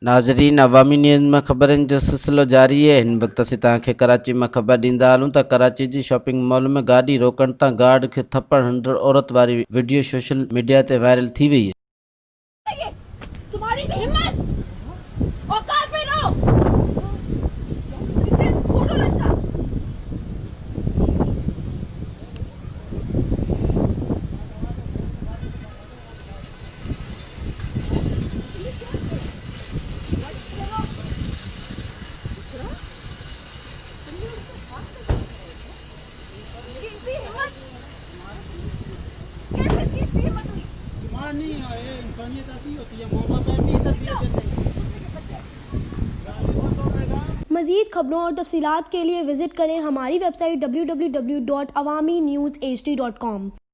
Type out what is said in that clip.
नाज़रीन, अवामी न्यूज़ में ख़बरनि जो सिलसिलो जारी है। हिन वक्त असीं तव्हांखे कराची में ख़बर ॾींदा हलूं त कराची जी शॉपिंग मॉल में गाॾी रोकण तां गार्ड खे थप्पड़ हणंदड़ औरत वारी वीडियो सोशल मीडिया ते वायरल थी वई है। तुम्हारी भी हिम्मत औकात में रहो। इसके फोटो लगता नहीं है, इंसानियत ऐसी होती है, माँ बाप ऐसी ही तरबियत देते हैं। मज़ीद खबरों और तफसीलात के लिए विज़िट करें हमारी वेबसाइट www.awamiNewsHD.com।